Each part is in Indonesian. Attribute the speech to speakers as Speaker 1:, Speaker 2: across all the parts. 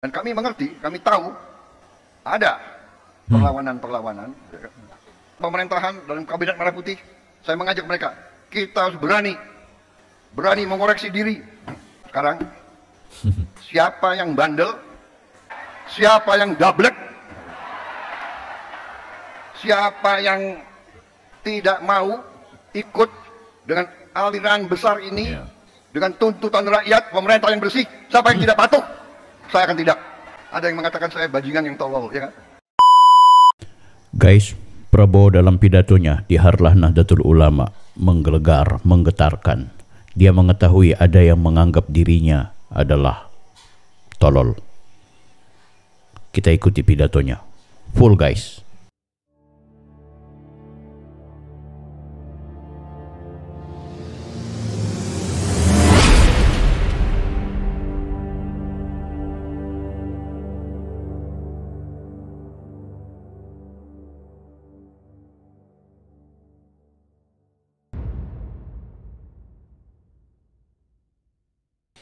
Speaker 1: Dan kami mengerti, kami tahu ada perlawanan-perlawanan. Pemerintahan dalam kabinet Merah Putih, saya mengajak mereka, kita harus berani mengoreksi diri. Sekarang, siapa yang bandel, siapa yang dablek, siapa yang tidak mau ikut dengan aliran besar ini, dengan tuntutan rakyat, pemerintah yang bersih, siapa yang tidak patuh, saya akan tidak. Ada yang mengatakan saya bajingan yang tolol, ya kan?
Speaker 2: Guys, Prabowo dalam pidatonya di Harlah Nahdlatul Ulama menggelegar, menggetarkan. Dia mengetahui ada yang menganggap dirinya adalah tolol. Kita ikuti pidatonya. Full guys.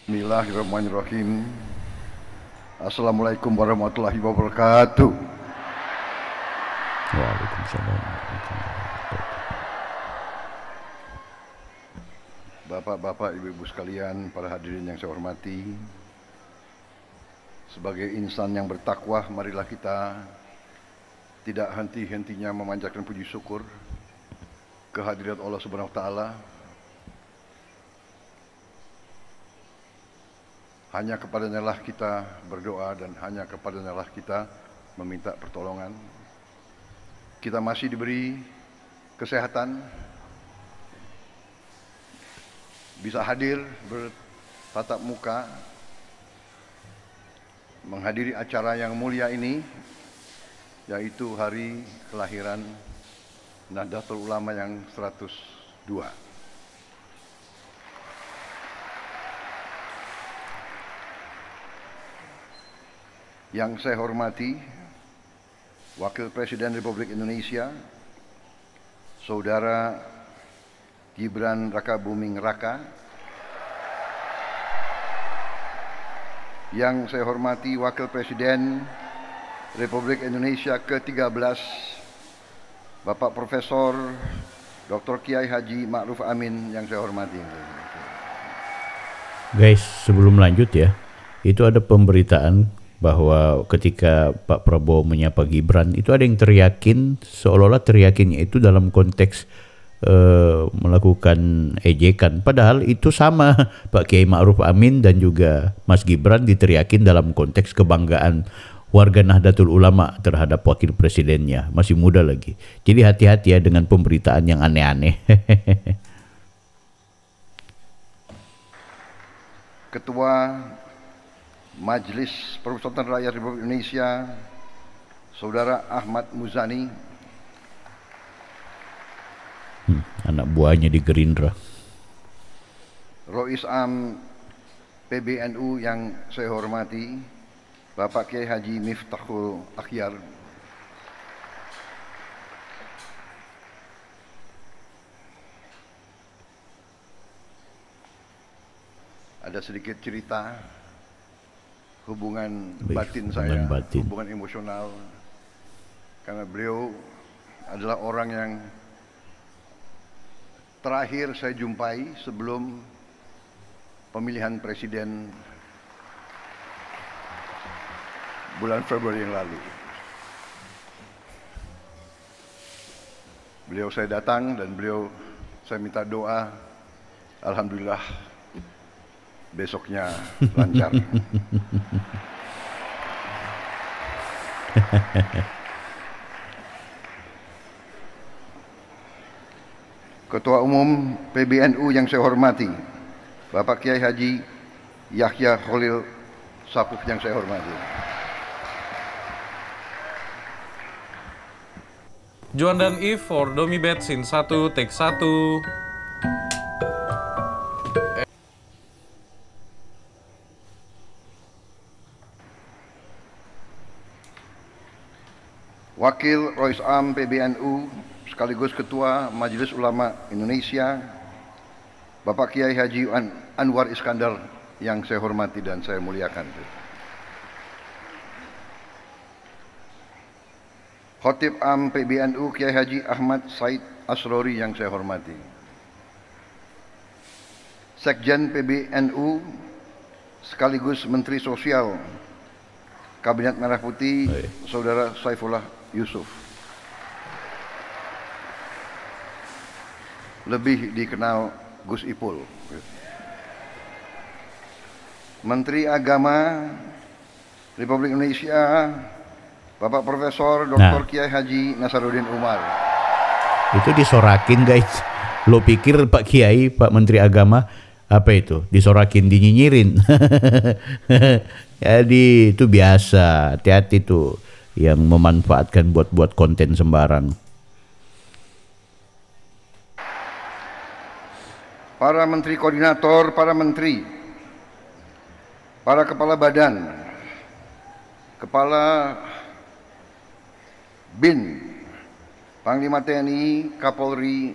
Speaker 1: Bismillahirrahmanirrahim. Assalamualaikum warahmatullahi wabarakatuh.
Speaker 2: Waalaikumsalam.
Speaker 1: Bapak-bapak, ibu-ibu sekalian, para hadirin yang saya hormati, sebagai insan yang bertakwa, marilah kita tidak henti-hentinya memanjatkan puji syukur kehadirat Allah Subhanahu wa taala. Hanya kepadanya lah kita berdoa dan hanya kepadanya lah kita meminta pertolongan. Kita masih diberi kesehatan, bisa hadir bertatap muka, menghadiri acara yang mulia ini, yaitu hari kelahiran Nahdlatul Ulama yang 102. Yang saya hormati Wakil Presiden Republik Indonesia, Saudara Gibran Rakabuming Raka. Yang saya hormati Wakil Presiden Republik Indonesia ke-13, Bapak Profesor Dr. Kiai Haji Ma'ruf Amin yang saya hormati.
Speaker 2: Guys, sebelum lanjut ya, itu ada pemberitaan bahwa ketika Pak Prabowo menyapa Gibran itu ada yang teriakin, seolah-olah teriakinnya itu dalam konteks melakukan ejekan, padahal itu sama Pak Kiai Ma'ruf Amin dan juga Mas Gibran diteriakin dalam konteks kebanggaan warga Nahdlatul Ulama terhadap wakil presidennya, masih muda lagi. Jadi hati-hati ya dengan pemberitaan yang aneh-aneh.
Speaker 1: Ketua Majelis Permusyawaratan Rakyat Republik Indonesia, Saudara Ahmad Muzani.
Speaker 2: Anak buahnya di Gerindra.
Speaker 1: Rois Am PBNU yang saya hormati, Bapak Kiai Haji Miftahul Akhyar. Ada sedikit cerita hubungan batin saya, hubungan emosional, karena beliau adalah orang yang terakhir saya jumpai sebelum pemilihan presiden bulan Februari yang lalu. Beliau saya datang dan beliau saya minta doa, alhamdulillah besoknya lancar. Ketua Umum PBNU yang saya hormati, Bapak Kiai Haji Yahya Khalil Saquf yang saya hormati.
Speaker 3: Juan dan Eve for Domi Bet scene 1 take 1.
Speaker 1: Wakil Rois Am PBNU sekaligus Ketua Majelis Ulama Indonesia, Bapak Kiai Haji Anwar Iskandar yang saya hormati dan saya muliakan. Khatib Am PBNU Kiai Haji Ahmad Said Asrori yang saya hormati, Sekjen PBNU sekaligus Menteri Sosial Kabinet Merah Putih, Saudara Saifullah Yusuf, lebih dikenal Gus Ipul, Menteri Agama Republik Indonesia Bapak Profesor Dr. Kiai Haji Nasaruddin Umar.
Speaker 2: Itu disorakin guys. Lo pikir Pak Kiai, Pak Menteri Agama, apa itu? Disorakin, dinyinyirin. Jadi itu biasa. Hati-hati tuh yang memanfaatkan buat konten sembarang.
Speaker 1: Para menteri koordinator, para menteri, para kepala badan, kepala BIN, Panglima TNI, Kapolri,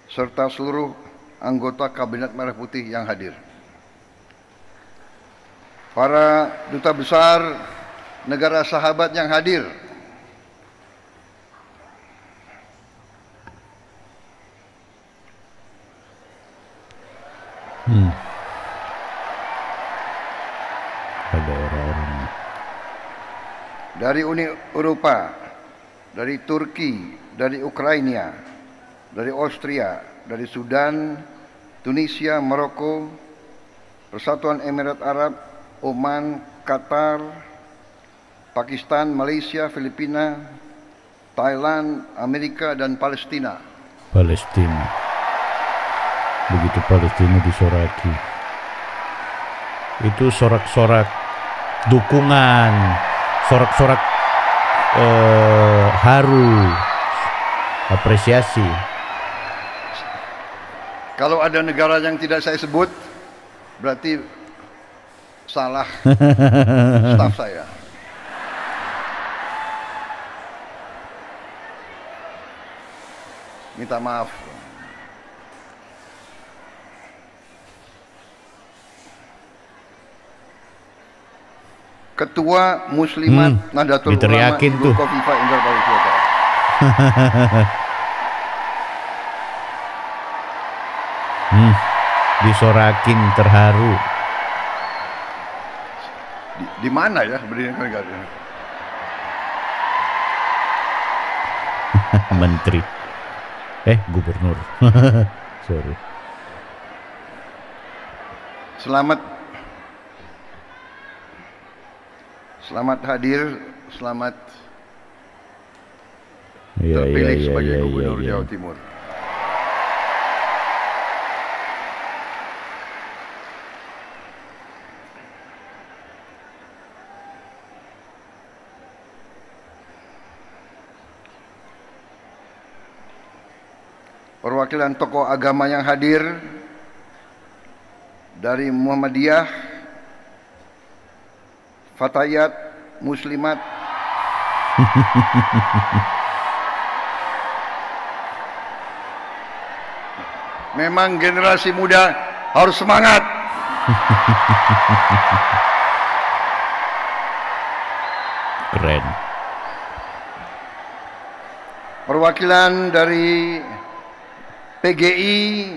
Speaker 1: serta seluruh anggota Kabinet Merah Putih yang hadir. Para duta besar negara sahabat yang hadir.
Speaker 2: Ada orang-orang
Speaker 1: dari Uni Eropa, dari Turki, dari Ukraina, dari Austria, dari Sudan, Tunisia, Maroko, Persatuan Emirat Arab, Oman, Qatar, Pakistan, Malaysia, Filipina, Thailand, Amerika, dan Palestina.
Speaker 2: Begitu Palestina disoraki, itu sorak-sorak dukungan, sorak-sorak haru, apresiasi.
Speaker 1: Kalau ada negara yang tidak saya sebut, berarti salah staf saya. Minta maaf. Ketua Muslimat Nahdlatul Ulama
Speaker 2: diteriakin
Speaker 1: Ibu
Speaker 2: tuh.
Speaker 1: Khofifah Indar Parawansa.
Speaker 2: Disorakin, terharu.
Speaker 1: Di mana ya berdiri negara?
Speaker 2: Menteri, gubernur. Sorry.
Speaker 1: Selamat hadir, selamat
Speaker 2: Iya,
Speaker 1: terpilih
Speaker 2: iya,
Speaker 1: sebagai
Speaker 2: iya,
Speaker 1: Gubernur
Speaker 2: iya.
Speaker 1: Jawa Timur. Perwakilan tokoh agama yang hadir dari Muhammadiyah, Fatayat, Muslimat, memang generasi muda harus semangat.
Speaker 2: Keren.
Speaker 1: Perwakilan dari PGI,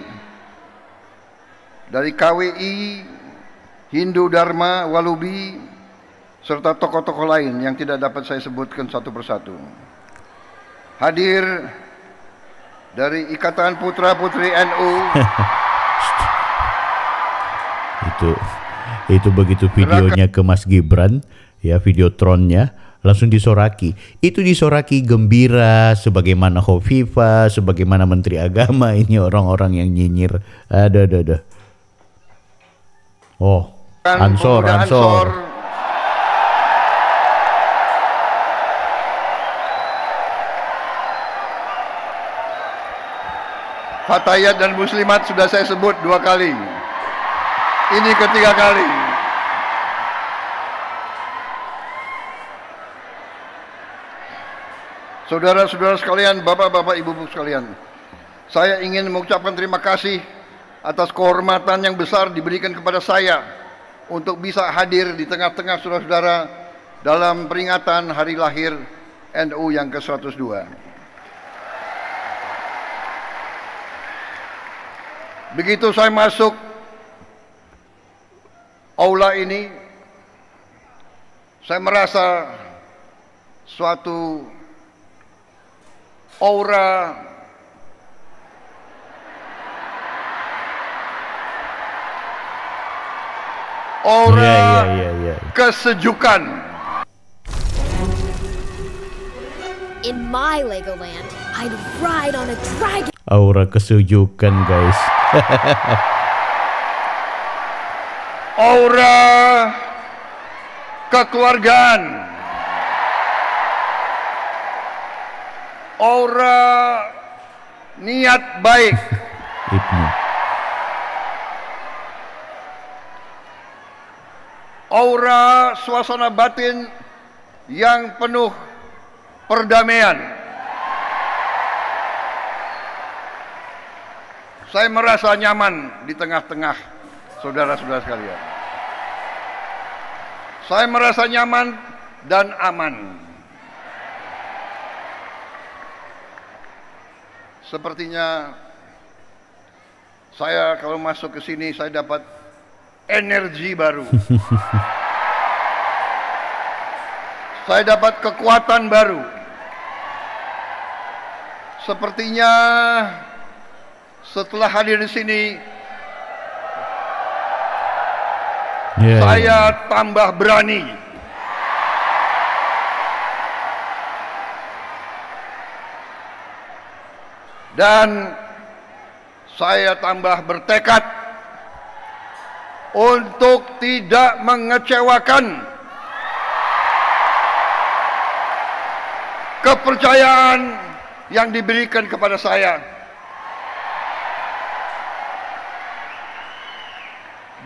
Speaker 1: dari KWI, Hindu Dharma, Walubi, serta tokoh-tokoh lain yang tidak dapat saya sebutkan satu persatu. Hadir dari Ikatan Putra-Putri NU.
Speaker 2: Itu begitu videonya ke Mas Gibran, ya, videotronnya langsung disoraki. Itu disoraki gembira, sebagaimana Khofifah, sebagaimana Menteri Agama. Ini orang-orang yang nyinyir. Ada. Oh, Ansor.
Speaker 1: Fatayat dan Muslimat sudah saya sebut 2 kali. Ini ketiga kali. Saudara-saudara sekalian, bapak-bapak, ibu-ibu sekalian, saya ingin mengucapkan terima kasih atas kehormatan yang besar diberikan kepada saya untuk bisa hadir di tengah-tengah saudara-saudara dalam peringatan hari lahir NU yang ke-102. Begitu saya masuk aula ini, saya merasa suatu aura kesejukan.
Speaker 4: In my Legoland, I'd ride on a dragon.
Speaker 2: Aura kesejukan, guys.
Speaker 1: Aura kekeluargaan. Aura niat baik.
Speaker 2: Ibnu.
Speaker 1: Aura suasana batin yang penuh perdamaian. Saya merasa nyaman di tengah-tengah saudara-saudara sekalian. Saya merasa nyaman dan aman. Sepertinya saya kalau masuk ke sini saya dapat energi baru. Saya dapat kekuatan baru. Sepertinya setelah hadir di sini saya tambah berani. Dan saya tambah bertekad untuk tidak mengecewakan kepercayaan yang diberikan kepada saya.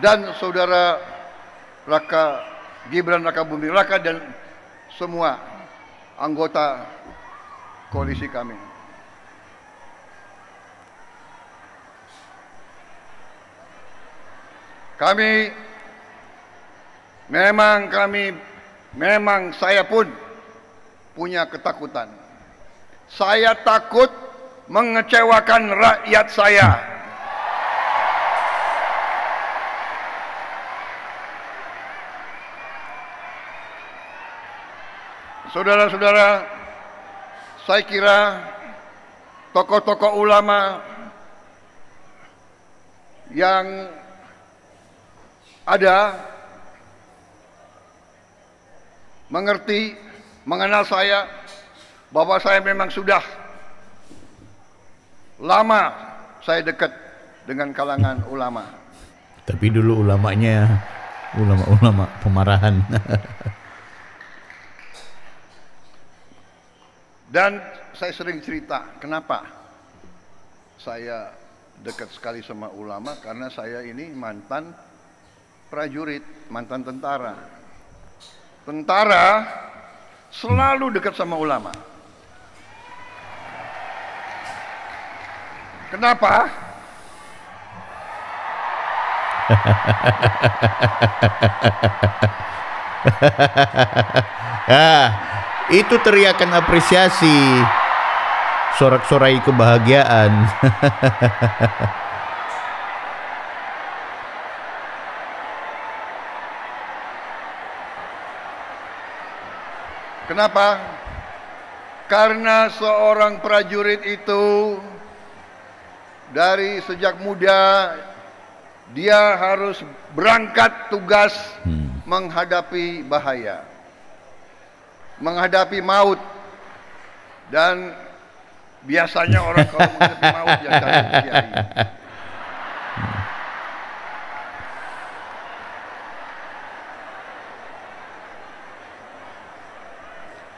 Speaker 1: Dan saudara Raka Gibran Rakabuming Raka dan semua anggota koalisi kami. Memang saya pun punya ketakutan. Saya takut mengecewakan rakyat saya. Saudara-saudara, saya kira tokoh-tokoh ulama yang ada mengerti, mengenal saya, bahwa saya memang sudah lama saya dekat dengan kalangan ulama.
Speaker 2: Tapi dulu ulamanya ulama pemarahan.
Speaker 1: Dan saya sering cerita, kenapa saya dekat sekali sama ulama, karena saya ini mantan prajurit, mantan tentara. Tentara selalu dekat sama ulama. Kenapa?
Speaker 2: Itu teriakan apresiasi, sorak-sorai kebahagiaan.
Speaker 1: Kenapa? Karena seorang prajurit itu dari sejak muda dia harus berangkat tugas menghadapi bahaya, menghadapi maut. Dan biasanya orang kalau menghadapi maut yang cari kiai.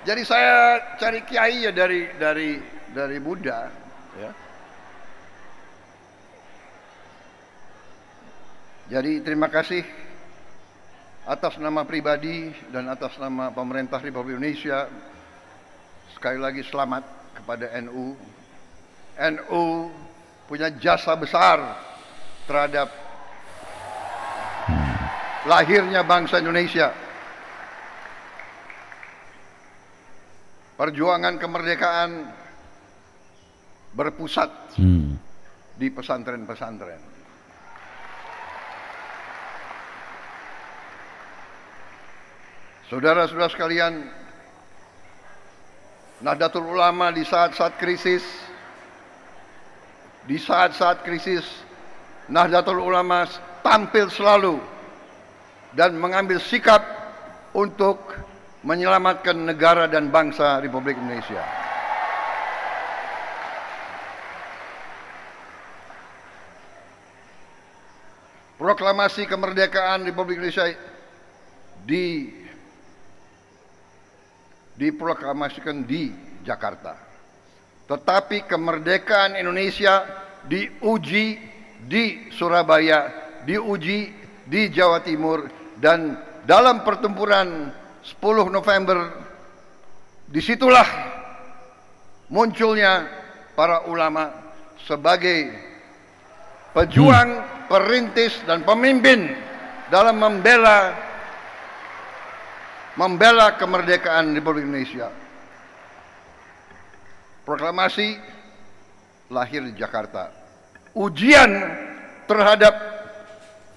Speaker 1: Jadi saya cari kiai ya dari Buddha, ya. Jadi terima kasih atas nama pribadi dan atas nama pemerintah Republik Indonesia. Sekali lagi selamat kepada NU. NU punya jasa besar terhadap lahirnya bangsa Indonesia. perjuangan kemerdekaan berpusat di pesantren-pesantren. Saudara-saudara sekalian, Nahdlatul Ulama di saat-saat krisis, Nahdlatul Ulama tampil selalu dan mengambil sikap untuk menyelamatkan negara dan bangsa Republik Indonesia. Proklamasi kemerdekaan Republik Indonesia diproklamasikan di Jakarta. Tetapi kemerdekaan Indonesia diuji di Surabaya, diuji di Jawa Timur, dan dalam pertempuran 10 November disitulah munculnya para ulama sebagai pejuang, perintis, dan pemimpin dalam membela kemerdekaan Republik Indonesia. Proklamasi lahir di Jakarta. Ujian terhadap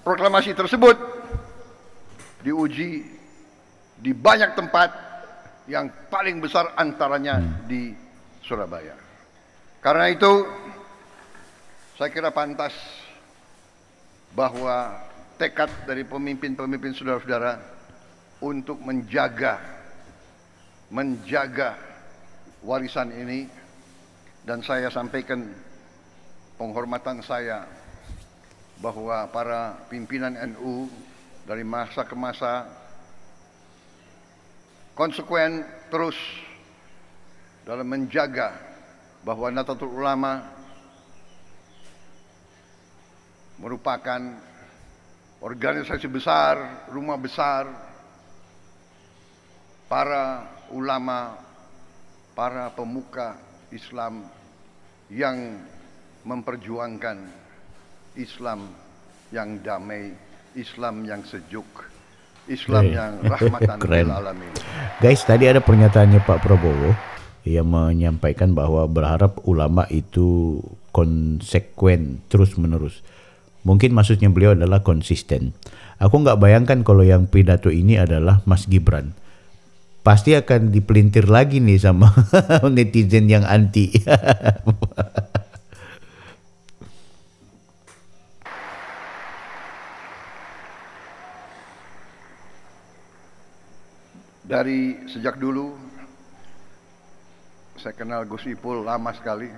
Speaker 1: proklamasi tersebut diuji di banyak tempat, yang paling besar antaranya di Surabaya. Karena itu saya kira pantas bahwa tekad dari pemimpin-pemimpin saudara-saudara untuk menjaga warisan ini, dan saya sampaikan penghormatan saya bahwa para pimpinan NU dari masa ke masa konsekuen terus dalam menjaga bahwa Nahdlatul Ulama merupakan organisasi besar, rumah besar para ulama, para pemuka Islam yang memperjuangkan Islam yang damai, Islam yang sejuk, Islam yang rahmatan lil alamin.
Speaker 2: Guys, tadi ada pernyataannya Pak Prabowo yang menyampaikan bahwa berharap ulama itu konsekuen terus-menerus. Mungkin maksudnya beliau adalah konsisten. Aku nggak bayangkan kalau yang pidato ini adalah Mas Gibran. Pasti akan dipelintir lagi nih sama netizen yang anti.
Speaker 1: Dari sejak dulu saya kenal Gus Ipul lama sekali.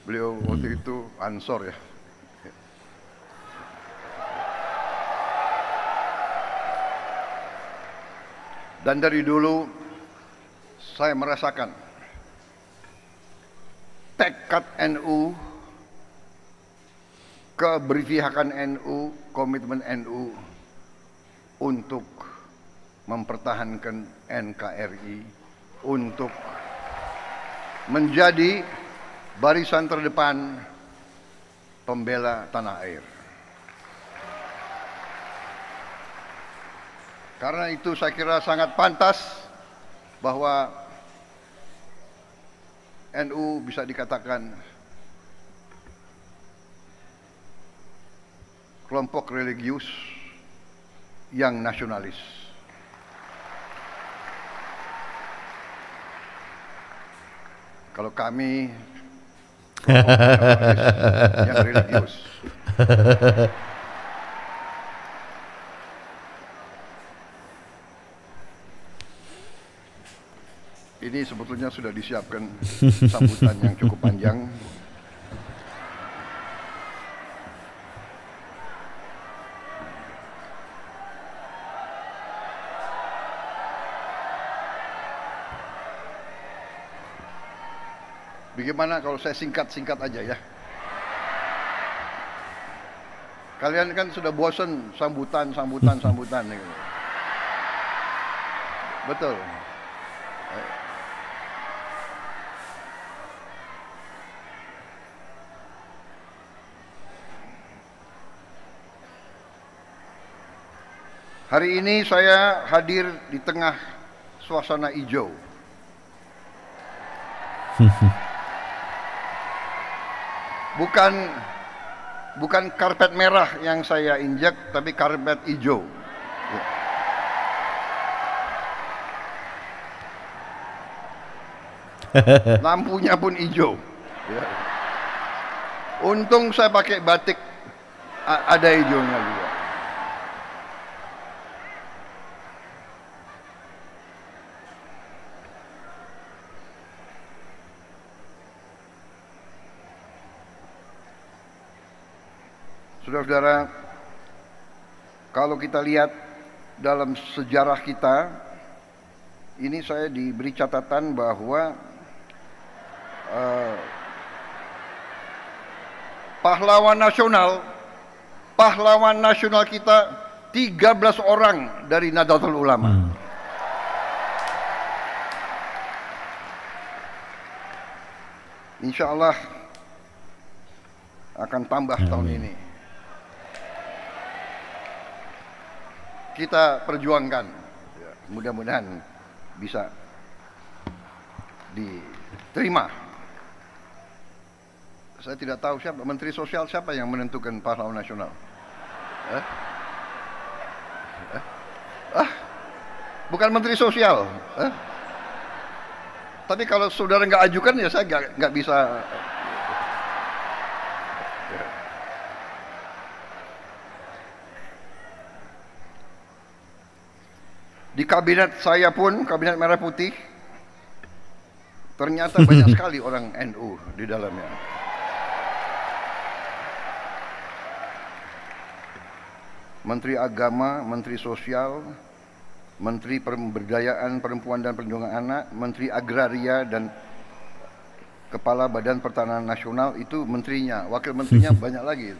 Speaker 1: Beliau waktu itu Ansor ya. Dan dari dulu saya merasakan tekad NU, keberpihakan NU, komitmen NU untuk mempertahankan NKRI, untuk menjadi barisan terdepan pembela tanah air. Karena itu saya kira sangat pantas bahwa NU bisa dikatakan kelompok religius yang nasionalis. Kalau kami kelompok nasionalis yang religius. Ini sebetulnya sudah disiapkan sambutan yang cukup panjang. Bagaimana kalau saya singkat-singkat aja ya? Kalian kan sudah bosan sambutan nih. Betul. Hari ini saya hadir di tengah suasana hijau. Bukan karpet merah yang saya injek, tapi karpet hijau. Lampunya pun hijau. Untung saya pakai batik, ada hijaunya juga. Saudara-saudara, kalau kita lihat dalam sejarah kita, ini saya diberi catatan bahwa pahlawan nasional kita 13 orang dari Nahdlatul Ulama. Insya Allah akan tambah tahun ini. Kita perjuangkan, mudah-mudahan bisa diterima. Saya tidak tahu siapa Menteri Sosial, siapa yang menentukan pahlawan nasional. Bukan Menteri Sosial. Tapi kalau saudara nggak ajukan, ya saya nggak bisa. Di kabinet saya pun, kabinet Merah Putih, ternyata banyak sekali orang NU di dalamnya. Menteri Agama, Menteri Sosial, Menteri Pemberdayaan Perempuan dan Perlindungan Anak, Menteri Agraria, dan Kepala Badan Pertanahan Nasional, itu menterinya, wakil menterinya banyak lagi.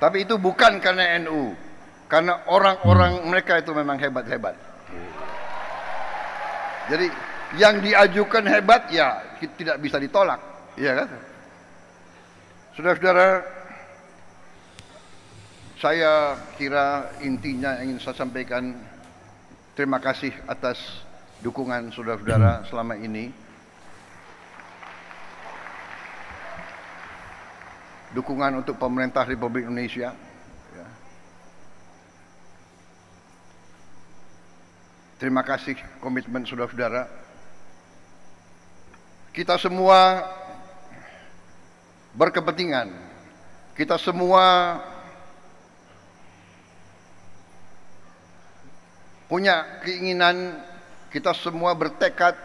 Speaker 1: Tapi itu bukan karena NU. Karena orang-orang mereka itu memang hebat-hebat. Jadi yang diajukan hebat, ya tidak bisa ditolak, ya kan? Saudara-saudara, saya kira intinya ingin saya sampaikan, terima kasih atas dukungan saudara-saudara selama ini. Dukungan untuk pemerintah Republik Indonesia. Terima kasih komitmen saudara-saudara. Kita semua berkepentingan. Kita semua punya keinginan, kita semua bertekad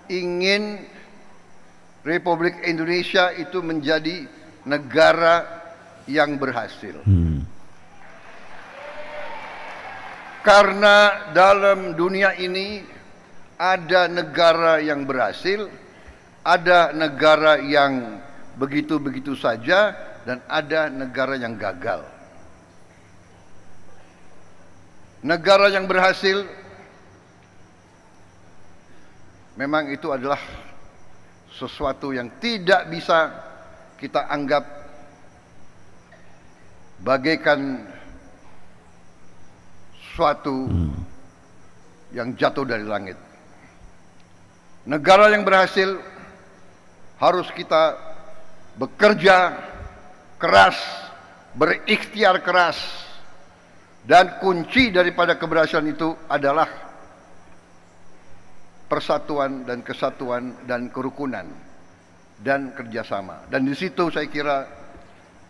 Speaker 1: ingin Republik Indonesia itu menjadi negara yang berhasil. Karena dalam dunia ini ada negara yang berhasil, ada negara yang begitu-begitu saja, dan ada negara yang gagal. Negara yang berhasil memang itu adalah sesuatu yang tidak bisa kita anggap bagaikan suatu yang jatuh dari langit. Negara yang berhasil harus kita bekerja keras, berikhtiar keras, dan kunci daripada keberhasilan itu adalah persatuan dan kesatuan dan kerukunan dan kerjasama. Dan di situ saya kira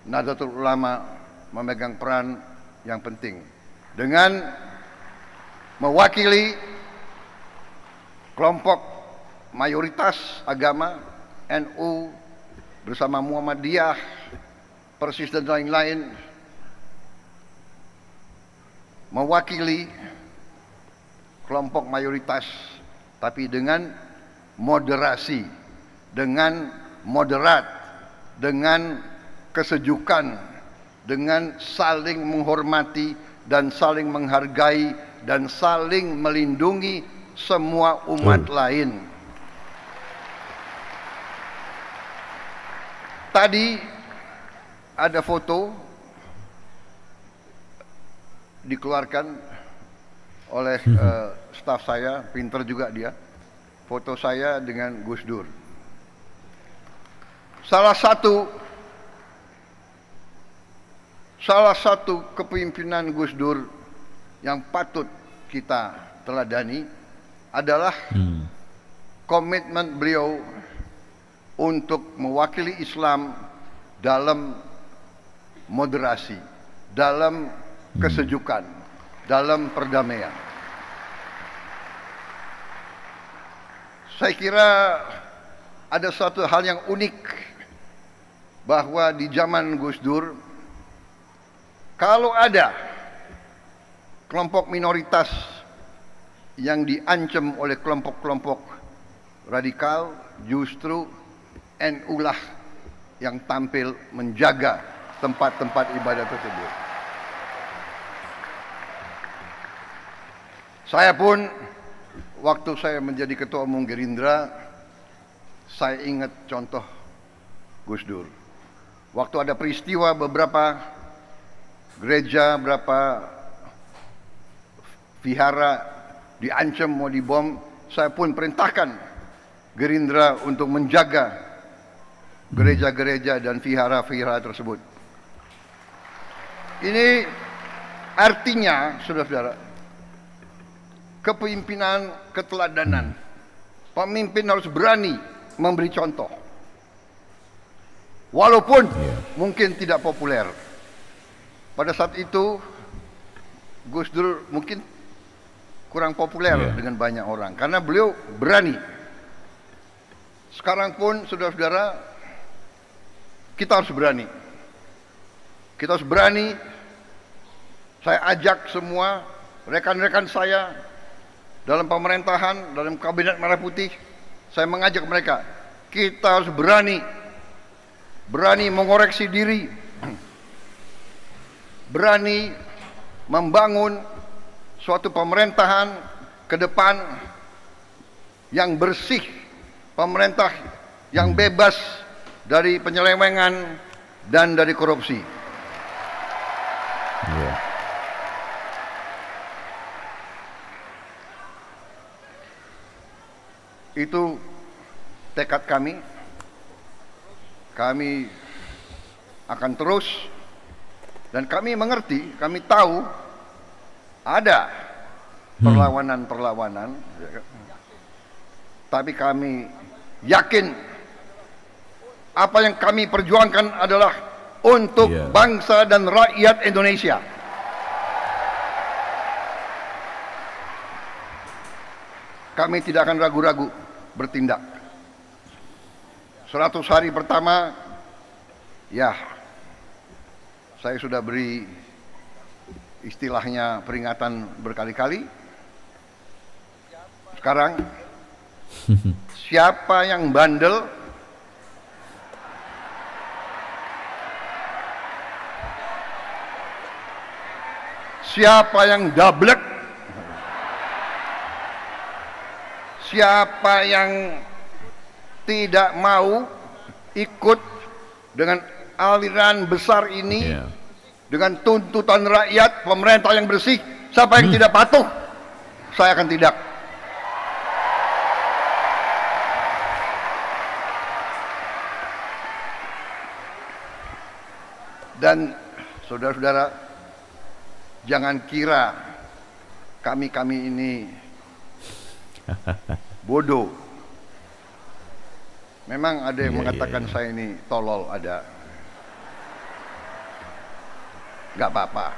Speaker 1: Nahdlatul Ulama memegang peran yang penting dengan mewakili kelompok mayoritas agama NU bersama Muhammadiyah, Persis dan lain-lain, mewakili kelompok mayoritas tapi dengan moderasi, dengan moderat, dengan kesejukan, dengan saling menghormati dan saling menghargai dan saling melindungi semua umat lain. Tadi ada foto dikeluarkan oleh staf saya, pinter juga dia. foto saya dengan Gus Dur. Salah satu kepemimpinan Gus Dur yang patut kita teladani adalah komitmen beliau untuk mewakili Islam dalam moderasi, dalam kesejukan, dalam perdamaian. Saya kira ada satu hal yang unik bahwa di zaman Gus Dur, kalau ada kelompok minoritas yang diancam oleh kelompok-kelompok radikal, justru NU lah yang tampil menjaga tempat-tempat ibadah tersebut. Saya pun waktu saya menjadi ketua umum Gerindra, saya ingat contoh Gus Dur. Waktu ada peristiwa beberapa gereja, beberapa vihara diancam mau dibom, saya pun perintahkan Gerindra untuk menjaga gereja-gereja dan vihara-vihara tersebut. Ini artinya, saudara-saudara, kepemimpinan, keteladanan. Pemimpin harus berani memberi contoh. Walaupun mungkin tidak populer. Pada saat itu Gus Dur mungkin kurang populer dengan banyak orang karena beliau berani. Sekarang pun saudara-saudara, kita harus berani. Kita harus berani. Saya ajak semua rekan-rekan saya dalam pemerintahan, dalam kabinet Merah Putih, saya mengajak mereka, kita harus berani mengoreksi diri, berani membangun suatu pemerintahan ke depan yang bersih, pemerintah yang bebas dari penyelewengan dan dari korupsi. Itu tekad kami. Kami akan terus, dan kami mengerti, kami tahu ada perlawanan-perlawanan, tapi kami yakin apa yang kami perjuangkan adalah untuk bangsa dan rakyat Indonesia. Kami tidak akan ragu-ragu bertindak. 100 hari pertama, ya, saya sudah beri istilahnya peringatan berkali-kali. Sekarang, siapa yang bandel, siapa yang dablek, siapa yang tidak mau ikut dengan aliran besar ini, dengan tuntutan rakyat, pemerintah yang bersih, siapa yang tidak patuh, saya akan tidak. Dan saudara-saudara, jangan kira kami ini bodoh. Memang ada yang mengatakan saya ini tolol, ada. Gak apa-apa.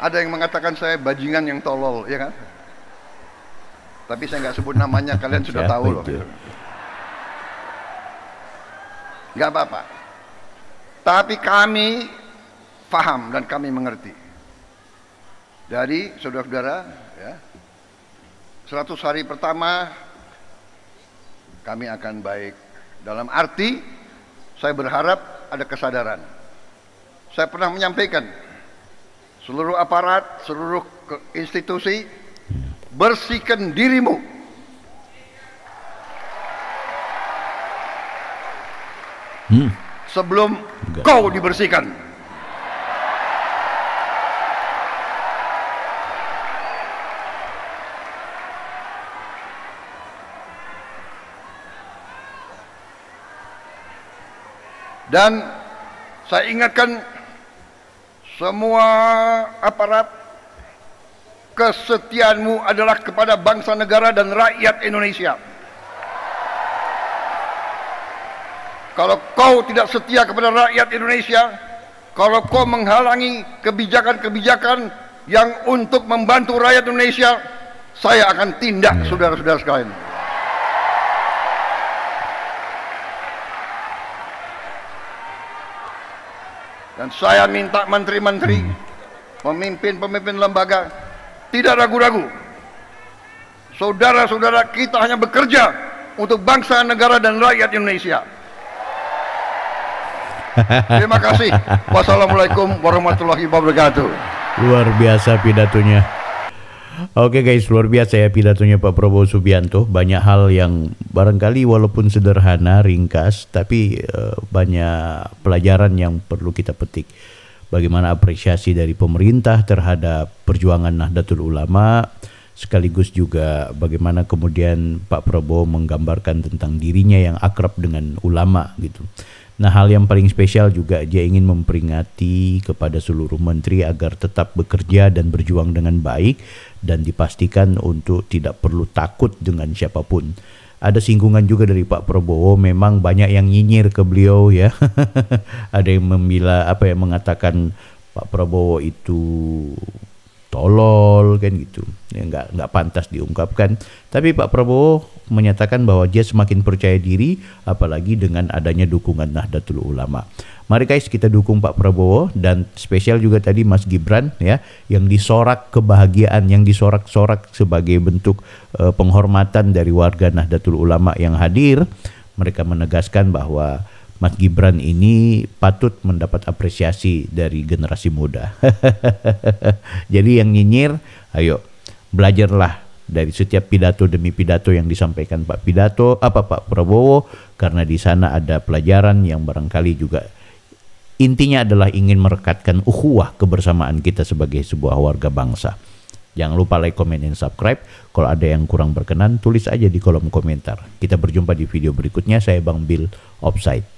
Speaker 1: Ada yang mengatakan saya bajingan yang tolol, ya kan? Tapi saya nggak sebut namanya, kalian sudah tahu loh. Gak apa-apa. Tapi kami paham dan kami mengerti. Jadi saudara-saudara, ya, 100 hari pertama kami akan baik. Dalam arti, saya berharap ada kesadaran. Saya pernah menyampaikan, seluruh aparat, seluruh institusi, bersihkan dirimu. Sebelum kau dibersihkan. Dan saya ingatkan semua aparat, kesetiaanmu adalah kepada bangsa negara dan rakyat Indonesia. Kalau kau tidak setia kepada rakyat Indonesia, kalau kau menghalangi kebijakan-kebijakan yang untuk membantu rakyat Indonesia, saya akan tindak, saudara-saudara sekalian. Dan saya minta menteri-menteri, pemimpin-pemimpin lembaga, tidak ragu-ragu. Saudara-saudara kita hanya bekerja untuk bangsa, negara, dan rakyat Indonesia. Terima kasih. Wassalamualaikum warahmatullahi wabarakatuh.
Speaker 2: Luar biasa pidatonya. Oke guys, luar biasa ya pidatonya Pak Prabowo Subianto. Banyak hal yang barangkali walaupun sederhana, ringkas, tapi banyak pelajaran yang perlu kita petik. Bagaimana apresiasi dari pemerintah terhadap perjuangan Nahdlatul Ulama, sekaligus juga bagaimana kemudian Pak Prabowo menggambarkan tentang dirinya yang akrab dengan ulama gitu. Nah, hal yang paling spesial juga dia ingin memperingati kepada seluruh menteri agar tetap bekerja dan berjuang dengan baik dan dipastikan untuk tidak perlu takut dengan siapapun. Ada singgungan juga dari Pak Prabowo, memang banyak yang nyinyir ke beliau ya. Ada yang mengatakan Pak Prabowo itu tolol kan gitu, ya, nggak pantas diungkapkan. Tapi Pak Prabowo menyatakan bahwa dia semakin percaya diri, apalagi dengan adanya dukungan Nahdlatul Ulama. Mari guys, kita dukung Pak Prabowo, dan spesial juga tadi Mas Gibran ya, yang disorak kebahagiaan, yang disorak-sorak sebagai bentuk penghormatan dari warga Nahdlatul Ulama yang hadir. Mereka menegaskan bahwa Mas Gibran ini patut mendapat apresiasi dari generasi muda. Jadi yang nyinyir, ayo belajarlah dari setiap pidato demi pidato yang disampaikan Pak Prabowo, karena di sana ada pelajaran yang barangkali juga intinya adalah ingin merekatkan ukhuwah kebersamaan kita sebagai sebuah warga bangsa. Jangan lupa like, comment, dan subscribe. Kalau ada yang kurang berkenan, tulis aja di kolom komentar. Kita berjumpa di video berikutnya. Saya Bang Bill, Offside.